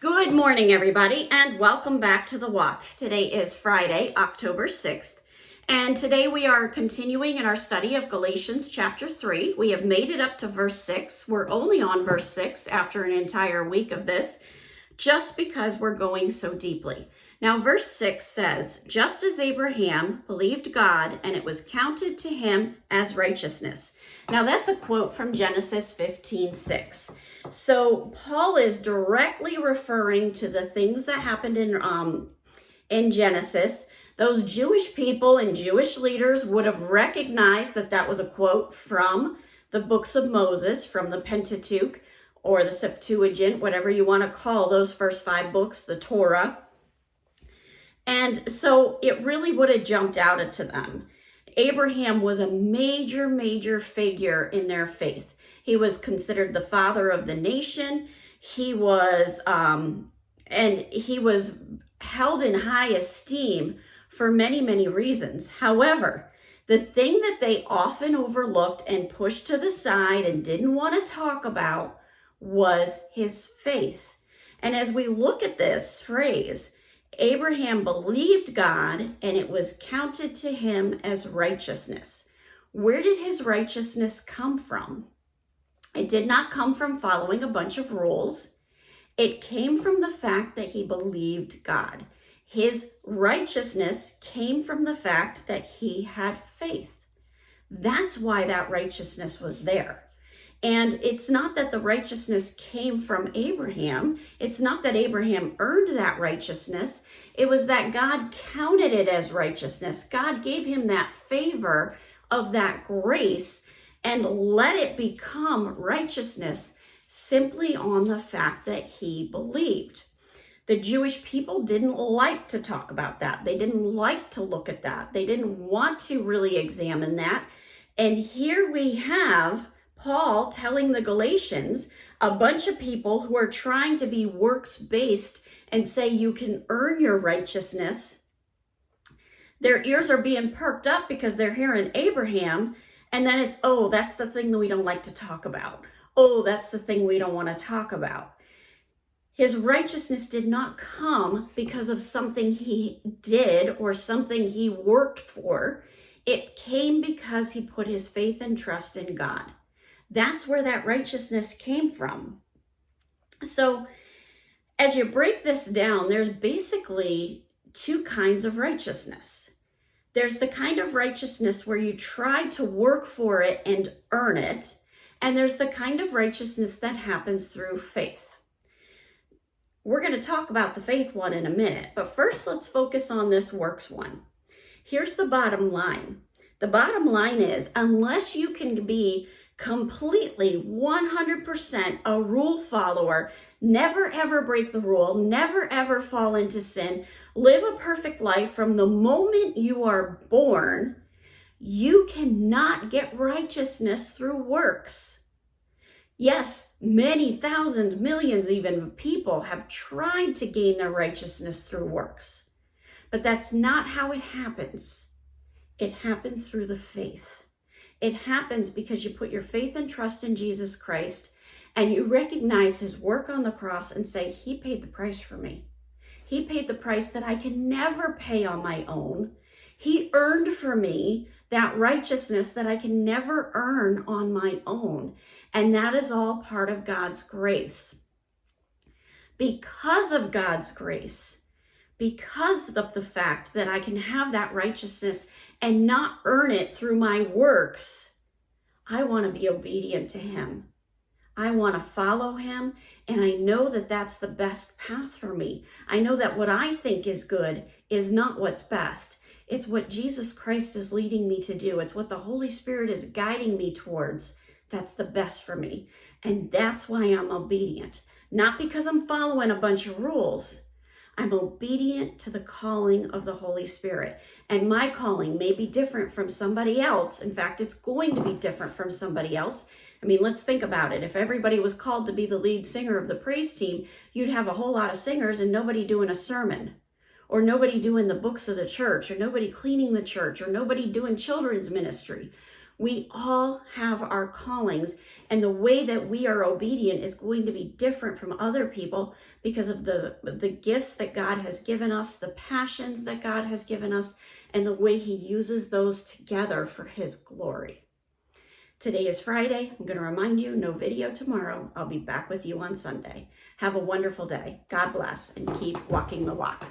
Good morning, everybody, and welcome back to The Walk. Today is Friday, October 6th, and today we are continuing in our study of Galatians chapter 3. We have made it up to verse 6. We're only on verse 6 after an entire week of this, just because we're going so deeply. Now, verse 6 says, "Just as Abraham believed God, and it was counted to him as righteousness." Now, that's a quote from Genesis 15:6. So Paul is directly referring to the things that happened in Genesis. Those Jewish people and Jewish leaders would have recognized that that was a quote from the books of Moses, from the Pentateuch or the Septuagint, whatever you want to call those first 5 books, the Torah. And so it really would have jumped out to them. Abraham was a major figure in their faith. He was considered the father of the nation. He was held in high esteem for many reasons. However, the thing that they often overlooked and pushed to the side and didn't want to talk about was his faith. And as we look at this phrase, Abraham believed God and it was counted to him as righteousness. Where did his righteousness come from? It did not come from following a bunch of rules. It came from the fact that he believed God. His righteousness came from the fact that he had faith. That's why that righteousness was there. And it's not that the righteousness came from Abraham. It's not that Abraham earned that righteousness. It was that God counted it as righteousness. God gave him that favor of that grace and let it become righteousness simply on the fact that he believed. The Jewish people didn't like to talk about that. They didn't like to look at that. They didn't want to really examine that. And here we have Paul telling the Galatians, a bunch of people who are trying to be works-based and say you can earn your righteousness. Their ears are being perked up because they're hearing Abraham. And then it's, oh, that's the thing that we don't like to talk about. Oh, that's the thing we don't want to talk about. His righteousness did not come because of something he did or something he worked for. It came because he put his faith and trust in God. That's where that righteousness came from. So as you break this down, there's basically 2 kinds of righteousness. There's the kind of righteousness where you try to work for it and earn it. And there's the kind of righteousness that happens through faith. We're going to talk about the faith one in a minute, but first let's focus on this works one. Here's the bottom line. The bottom line is, unless you can be completely 100% a rule follower, never ever break the rule, never ever fall into sin, live a perfect life from the moment you are born, you cannot get righteousness through works. Yes, many thousands, millions even of people have tried to gain their righteousness through works, but that's not how it happens. It happens through the faith. It happens because you put your faith and trust in Jesus Christ and you recognize his work on the cross and say, he paid the price for me. He paid the price that I can never pay on my own. He earned for me that righteousness that I can never earn on my own. And that is all part of God's grace. Because of God's grace, because of the fact that I can have that righteousness and not earn it through my works, I want to be obedient to him. I want to follow him, and I know that that's the best path for me. I know that what I think is good is not what's best. It's what Jesus Christ is leading me to do. It's what the Holy Spirit is guiding me towards. That's the best for me. And that's why I'm obedient. Not because I'm following a bunch of rules. I'm obedient to the calling of the Holy Spirit. And my calling may be different from somebody else. In fact, it's going to be different from somebody else. I mean, let's think about it. If everybody was called to be the lead singer of the praise team, you'd have a whole lot of singers and nobody doing a sermon, or nobody doing the books of the church, or nobody cleaning the church, or nobody doing children's ministry. We all have our callings, And the way that we are obedient is going to be different from other people because of the gifts that God has given us, the passions that God has given us, and the way he uses those together for his glory. Today is Friday. I'm going to remind you, no video tomorrow. I'll be back with you on Sunday. Have a wonderful day. God bless, and keep walking the walk.